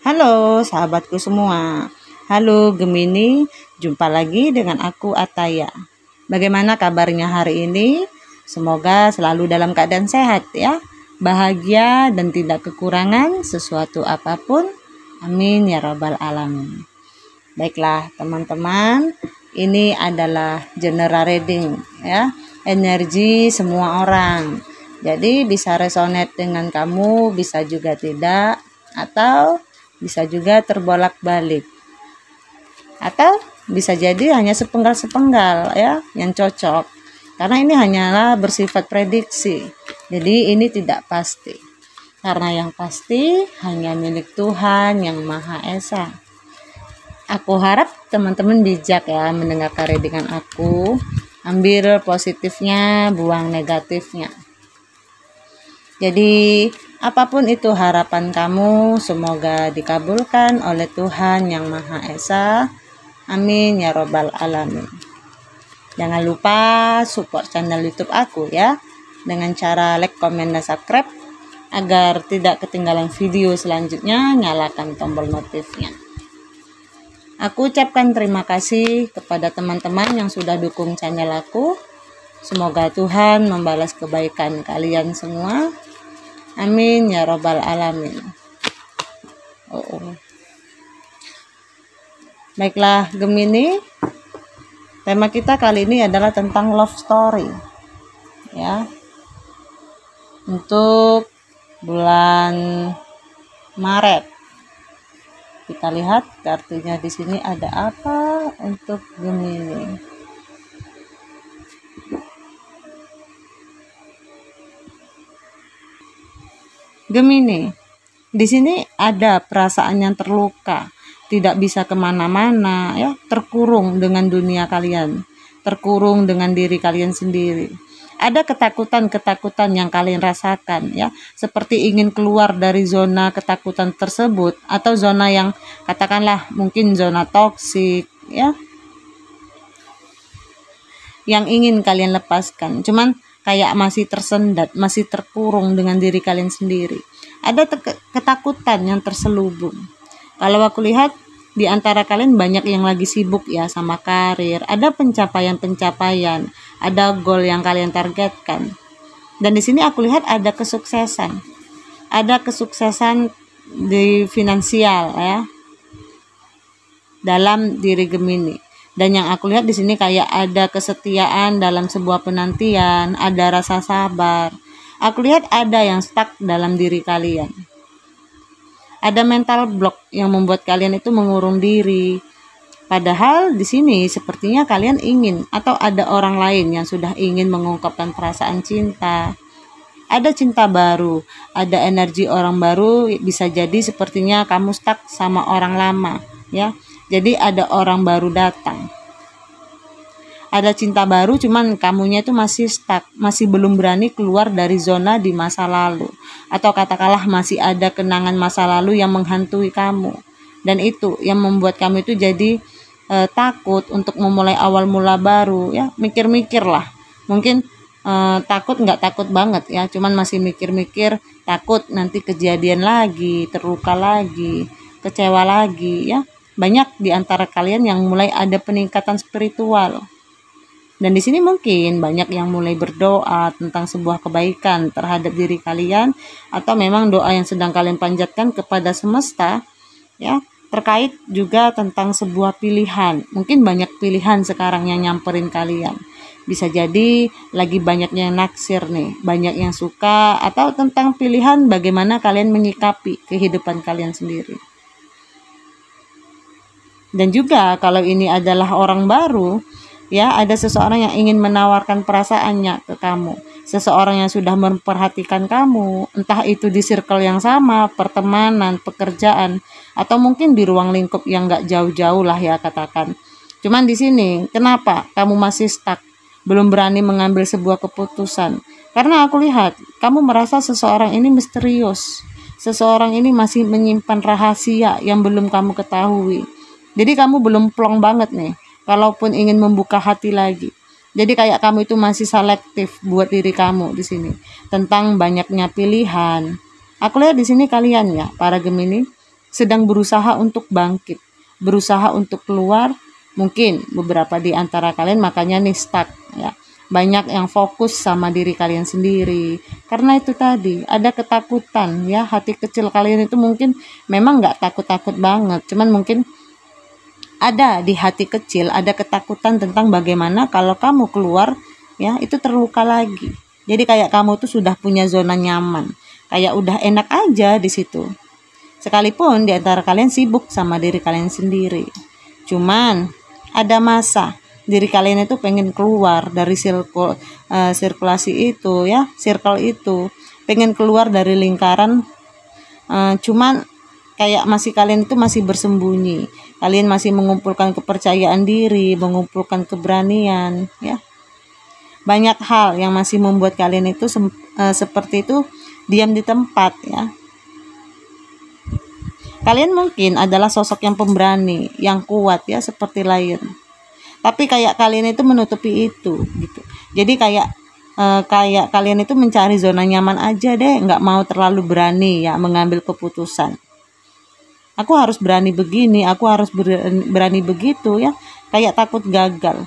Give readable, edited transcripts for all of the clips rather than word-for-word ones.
Halo sahabatku semua. Halo Gemini, jumpa lagi dengan aku Ataya. Bagaimana kabarnya hari ini? Semoga selalu dalam keadaan sehat ya, bahagia dan tidak kekurangan sesuatu apapun. Amin ya rabbal alamin. Baiklah teman-teman, ini adalah general reading ya, energi semua orang. Jadi bisa resonate dengan kamu, bisa juga tidak, atau bisa juga terbolak-balik, atau bisa jadi hanya sepenggal-sepenggal ya yang cocok, karena ini hanyalah bersifat prediksi, jadi ini tidak pasti, karena yang pasti hanya milik Tuhan yang Maha Esa. Aku harap teman-teman bijak ya mendengarkan readingan aku, ambil positifnya, buang negatifnya. Jadi apapun itu harapan kamu, semoga dikabulkan oleh Tuhan yang Maha Esa. Amin ya robbal alamin. Jangan lupa support channel YouTube aku ya, dengan cara like, comment, dan subscribe agar tidak ketinggalan video selanjutnya. Nyalakan tombol notifnya. Aku ucapkan terima kasih kepada teman-teman yang sudah dukung channel aku. Semoga Tuhan membalas kebaikan kalian semua. Amin ya robbal alamin. Baiklah Gemini, tema kita kali ini adalah tentang love story ya, untuk bulan Maret. Kita lihat kartunya di sini ada apa untuk Gemini. Gemini, di sini ada perasaan yang terluka, tidak bisa kemana-mana ya, terkurung dengan dunia kalian, terkurung dengan diri kalian sendiri. Ada ketakutan-ketakutan yang kalian rasakan ya, seperti ingin keluar dari zona ketakutan tersebut, atau zona yang katakanlah mungkin zona toksik ya, yang ingin kalian lepaskan, cuman kayak masih tersendat, masih terkurung dengan diri kalian sendiri. Ada ketakutan yang terselubung. Kalau aku lihat di antara kalian banyak yang lagi sibuk ya sama karir, ada pencapaian-pencapaian, ada goal yang kalian targetkan. Dan di sini aku lihat ada kesuksesan. Ada kesuksesan di finansial ya, dalam diri Gemini. Dan yang aku lihat di sini kayak ada kesetiaan dalam sebuah penantian, ada rasa sabar. Aku lihat ada yang stuck dalam diri kalian. Ada mental block yang membuat kalian itu mengurung diri. Padahal di sini sepertinya kalian ingin, atau ada orang lain yang sudah ingin mengungkapkan perasaan cinta. Ada cinta baru, ada energi orang baru, bisa jadi sepertinya kamu stuck sama orang lama ya. Jadi ada orang baru datang. Ada cinta baru, cuman kamunya itu masih stuck, masih belum berani keluar dari zona di masa lalu. Atau katakanlah masih ada kenangan masa lalu yang menghantui kamu. Dan itu yang membuat kamu itu jadi takut untuk memulai awal mula baru ya. Mikir-mikir lah. Mungkin takut nggak takut banget ya, cuman masih mikir-mikir, takut nanti kejadian lagi, terluka lagi, kecewa lagi ya. Banyak di antara kalian yang mulai ada peningkatan spiritual. Dan di sini mungkin banyak yang mulai berdoa tentang sebuah kebaikan terhadap diri kalian, atau memang doa yang sedang kalian panjatkan kepada semesta ya, terkait juga tentang sebuah pilihan. Mungkin banyak pilihan sekarang yang nyamperin kalian. Bisa jadi lagi banyak yang naksir nih, banyak yang suka, atau tentang pilihan bagaimana kalian menyikapi kehidupan kalian sendiri. Dan juga kalau ini adalah orang baru ya, ada seseorang yang ingin menawarkan perasaannya ke kamu, seseorang yang sudah memperhatikan kamu, entah itu di circle yang sama, pertemanan, pekerjaan, atau mungkin di ruang lingkup yang gak jauh-jauh lah ya katakan. Cuman di sini kenapa kamu masih stuck, belum berani mengambil sebuah keputusan? Karena aku lihat kamu merasa seseorang ini misterius, seseorang ini masih menyimpan rahasia yang belum kamu ketahui. Jadi kamu belum plong banget nih, kalaupun ingin membuka hati lagi. Jadi kayak kamu itu masih selektif buat diri kamu di sini, tentang banyaknya pilihan. Aku lihat di sini kalian ya, para Gemini, sedang berusaha untuk bangkit, berusaha untuk keluar. Mungkin beberapa di antara kalian makanya nih stuck ya. Banyak yang fokus sama diri kalian sendiri. Karena itu tadi, ada ketakutan ya. Hati kecil kalian itu mungkin memang nggak takut-takut banget. Cuman mungkin ada di hati kecil, ada ketakutan tentang bagaimana kalau kamu keluar ya, itu terluka lagi. Jadi kayak kamu tuh sudah punya zona nyaman. Kayak udah enak aja di situ. Sekalipun di antara kalian sibuk sama diri kalian sendiri. Cuman ada masa diri kalian itu pengen keluar dari sirkulasi itu ya, circle itu, pengen keluar dari lingkaran, cuman kayak kalian itu masih bersembunyi, kalian masih mengumpulkan kepercayaan diri, mengumpulkan keberanian ya, banyak hal yang masih membuat kalian itu seperti itu, diam di tempat ya. Kalian mungkin adalah sosok yang pemberani, yang kuat ya, seperti lion. Tapi kayak kalian itu menutupi itu gitu. Jadi kayak kalian itu mencari zona nyaman aja deh, nggak mau terlalu berani ya mengambil keputusan. Aku harus berani begini, aku harus berani begitu ya, kayak takut gagal.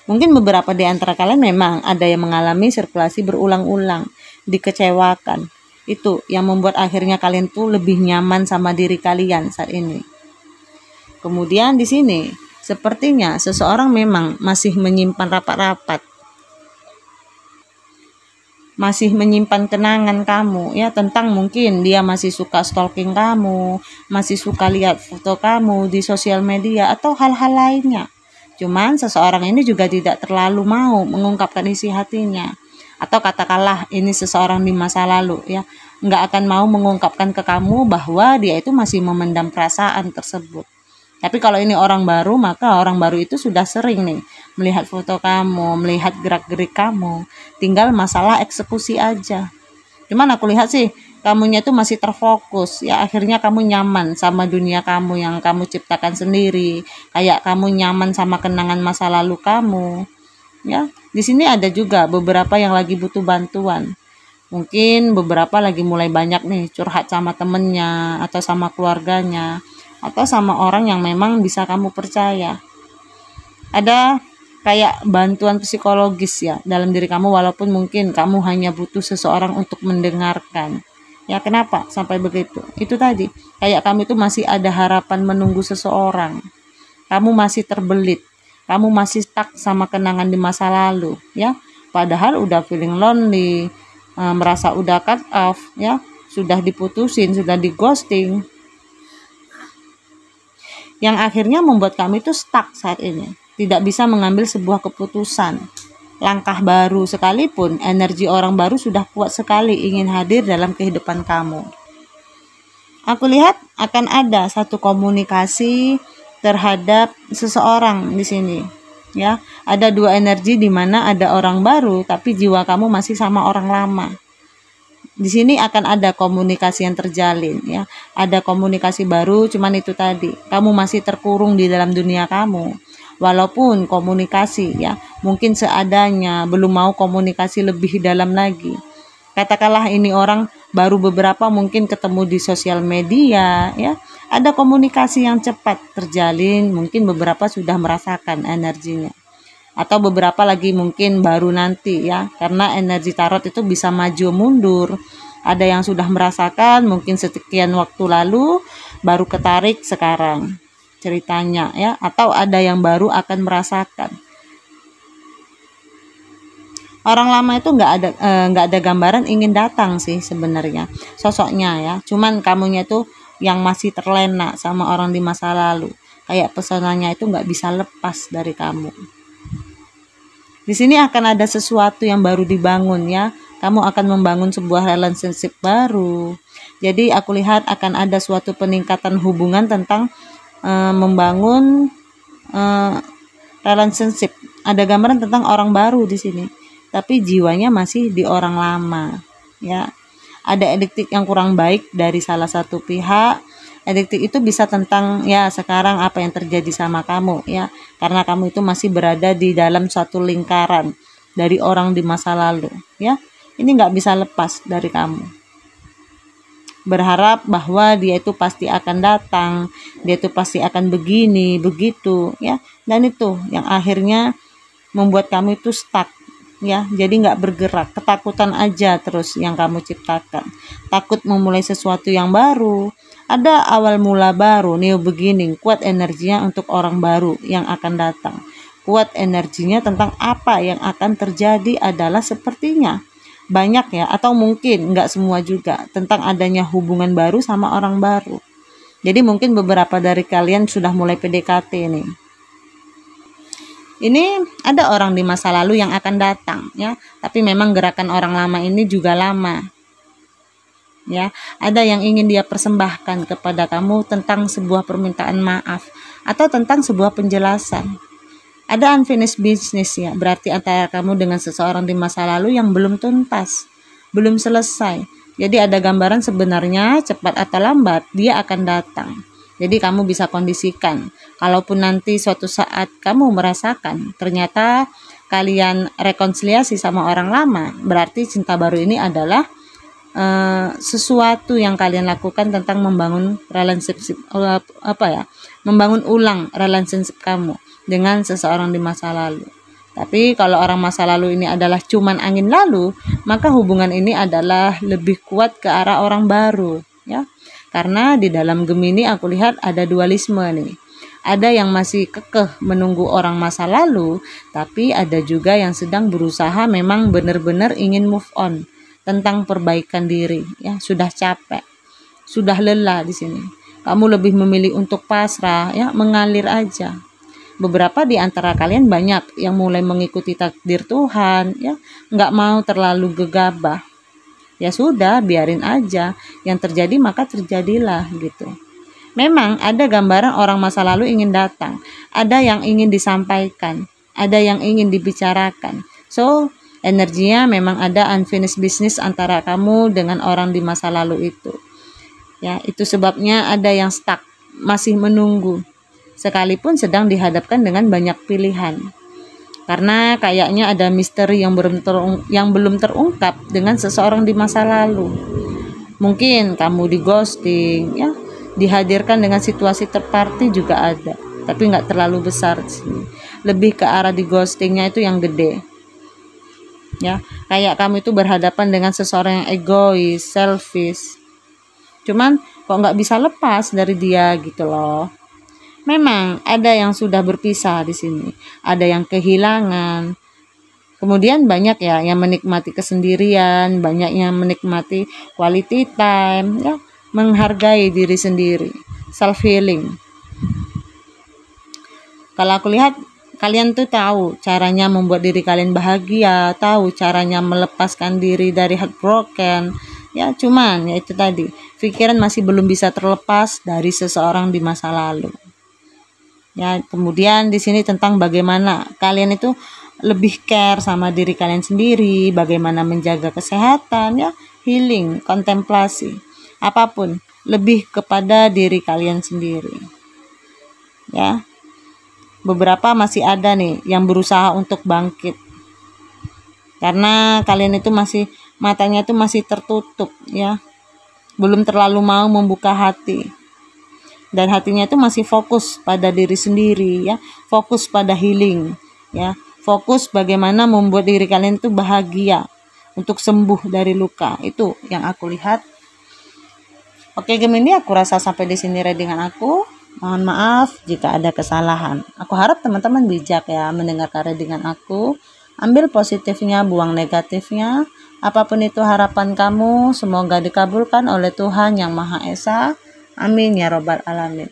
Mungkin beberapa di antara kalian memang ada yang mengalami sirkulasi berulang-ulang, dikecewakan. Itu yang membuat akhirnya kalian tuh lebih nyaman sama diri kalian saat ini. Kemudian di sini sepertinya seseorang memang masih menyimpan rapat-rapat, masih menyimpan kenangan kamu ya, tentang mungkin dia masih suka stalking kamu, masih suka lihat foto kamu di sosial media atau hal-hal lainnya. Cuman seseorang ini juga tidak terlalu mau mengungkapkan isi hatinya, atau katakanlah ini seseorang di masa lalu ya, nggak akan mau mengungkapkan ke kamu bahwa dia itu masih memendam perasaan tersebut. Tapi kalau ini orang baru, maka orang baru itu sudah sering nih melihat foto kamu, melihat gerak-gerik kamu. Tinggal masalah eksekusi aja. Cuman aku lihat sih, kamunya itu masih terfokus. Ya akhirnya kamu nyaman sama dunia kamu yang kamu ciptakan sendiri. Kayak kamu nyaman sama kenangan masa lalu kamu. Ya, di sini ada juga beberapa yang lagi butuh bantuan. Mungkin beberapa lagi mulai banyak nih curhat sama temennya atau sama keluarganya, atau sama orang yang memang bisa kamu percaya. Ada kayak bantuan psikologis ya dalam diri kamu, walaupun mungkin kamu hanya butuh seseorang untuk mendengarkan. Ya kenapa sampai begitu? Itu tadi, kayak kamu itu masih ada harapan menunggu seseorang. Kamu masih terbelit, kamu masih stuck sama kenangan di masa lalu ya. Padahal udah feeling lonely, merasa udah cut off ya, sudah diputusin, sudah di ghosting, yang akhirnya membuat kami itu stuck saat ini, tidak bisa mengambil sebuah keputusan, langkah baru. Sekalipun energi orang baru sudah kuat sekali ingin hadir dalam kehidupan kamu. Aku lihat akan ada satu komunikasi terhadap seseorang di sini ya. Ada dua energi di mana ada orang baru tapi jiwa kamu masih sama orang lama. Di sini akan ada komunikasi yang terjalin ya, ada komunikasi baru. Cuman itu tadi, kamu masih terkurung di dalam dunia kamu. Walaupun komunikasi ya mungkin seadanya, belum mau komunikasi lebih dalam lagi. Katakanlah ini orang baru beberapa mungkin ketemu di sosial media ya, ada komunikasi yang cepat terjalin, mungkin beberapa sudah merasakan energinya. Atau beberapa lagi mungkin baru nanti ya, karena energi tarot itu bisa maju mundur. Ada yang sudah merasakan mungkin sekian waktu lalu, baru ketarik sekarang ceritanya ya, atau ada yang baru akan merasakan. Orang lama itu nggak ada gambaran ingin datang sih sebenarnya sosoknya ya, cuman kamunya itu yang masih terlena sama orang di masa lalu, kayak pesonanya itu nggak bisa lepas dari kamu. Di sini akan ada sesuatu yang baru dibangun ya. Kamu akan membangun sebuah relationship baru. Jadi aku lihat akan ada suatu peningkatan hubungan tentang membangun relationship. Ada gambaran tentang orang baru di sini, tapi jiwanya masih di orang lama ya. Ada edik yang kurang baik dari salah satu pihak. Edik itu bisa tentang ya sekarang apa yang terjadi sama kamu ya, karena kamu itu masih berada di dalam suatu lingkaran dari orang di masa lalu ya. Ini nggak bisa lepas dari kamu. berharap bahwa dia itu pasti akan datang, dia itu pasti akan begini, begitu, ya. Dan itu yang akhirnya membuat kamu itu stuck, ya. Jadi nggak bergerak, ketakutan aja terus yang kamu ciptakan. Takut memulai sesuatu yang baru, ada awal mula baru, new beginning, kuat energinya untuk orang baru yang akan datang. Kuat energinya tentang apa yang akan terjadi adalah sepertinya banyak ya, atau mungkin nggak semua juga, tentang adanya hubungan baru sama orang baru. Jadi mungkin beberapa dari kalian sudah mulai PDKT nih. Ini ada orang di masa lalu yang akan datang, ya, tapi memang gerakan orang lama ini juga lama, ya. Ada yang ingin dia persembahkan kepada kamu tentang sebuah permintaan maaf atau tentang sebuah penjelasan. Ada unfinished business, ya, berarti antara kamu dengan seseorang di masa lalu yang belum tuntas, belum selesai. Jadi ada gambaran sebenarnya cepat atau lambat dia akan datang. Jadi kamu bisa kondisikan, kalaupun nanti suatu saat kamu merasakan ternyata kalian rekonsiliasi sama orang lama, berarti cinta baru ini adalah sesuatu yang kalian lakukan tentang membangun relationship, membangun ulang relationship kamu dengan seseorang di masa lalu. Tapi kalau orang masa lalu ini adalah cuman angin lalu, maka hubungan ini adalah lebih kuat ke arah orang baru, ya. Karena di dalam Gemini aku lihat ada dualisme nih. Ada yang masih kekeh menunggu orang masa lalu, tapi ada juga yang sedang berusaha memang benar-benar ingin move on tentang perbaikan diri, ya. Sudah capek, sudah lelah di sini. Kamu lebih memilih untuk pasrah, ya, mengalir aja. Beberapa di antara kalian banyak yang mulai mengikuti takdir Tuhan, ya, nggak mau terlalu gegabah. Ya sudah, biarin aja, yang terjadi maka terjadilah gitu. Memang ada gambaran orang masa lalu ingin datang, ada yang ingin disampaikan, ada yang ingin dibicarakan. So, energinya memang ada unfinished business antara kamu dengan orang di masa lalu itu. Ya, itu sebabnya ada yang stuck, masih menunggu. Sekalipun sedang dihadapkan dengan banyak pilihan. Karena kayaknya ada misteri yang belum terungkap dengan seseorang di masa lalu. Mungkin kamu di ghosting, ya, dihadirkan dengan situasi third party juga ada, tapi nggak terlalu besar sih. Lebih ke arah di ghostingnya itu yang gede. Ya, kayak kamu itu berhadapan dengan seseorang yang egois, selfish. Cuman kok nggak bisa lepas dari dia gitu loh. Memang ada yang sudah berpisah di sini, ada yang kehilangan. Kemudian banyak ya yang menikmati kesendirian, banyak yang menikmati quality time, ya, menghargai diri sendiri, self healing. Kalau aku lihat kalian tuh tahu caranya membuat diri kalian bahagia, tahu caranya melepaskan diri dari heartbroken. Ya, cuman ya itu tadi, pikiran masih belum bisa terlepas dari seseorang di masa lalu. Ya, kemudian di sini tentang bagaimana kalian itu lebih care sama diri kalian sendiri, bagaimana menjaga kesehatan, ya, healing, kontemplasi, apapun, lebih kepada diri kalian sendiri. Ya. Beberapa masih ada nih yang berusaha untuk bangkit. Karena kalian itu masih matanya itu masih tertutup, ya. Belum terlalu mau membuka hati. Dan hatinya itu masih fokus pada diri sendiri, ya, fokus pada healing, ya, fokus bagaimana membuat diri kalian itu bahagia untuk sembuh dari luka. Itu yang aku lihat. Oke, Gemini, aku rasa sampai di sini readingan aku. Mohon maaf jika ada kesalahan. Aku harap teman-teman bijak ya mendengarkan readingan aku. Ambil positifnya, buang negatifnya. Apapun itu harapan kamu, semoga dikabulkan oleh Tuhan Yang Maha Esa. Amin ya robbal alamin.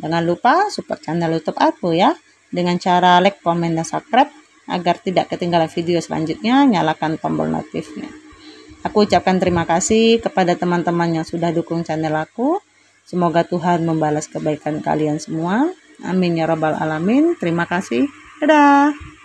Jangan lupa support channel YouTube aku ya, dengan cara like, komen, dan subscribe agar tidak ketinggalan video selanjutnya. Nyalakan tombol notifnya. Aku ucapkan terima kasih kepada teman-teman yang sudah dukung channel aku. Semoga Tuhan membalas kebaikan kalian semua. Amin ya robbal alamin. Terima kasih. Dadah.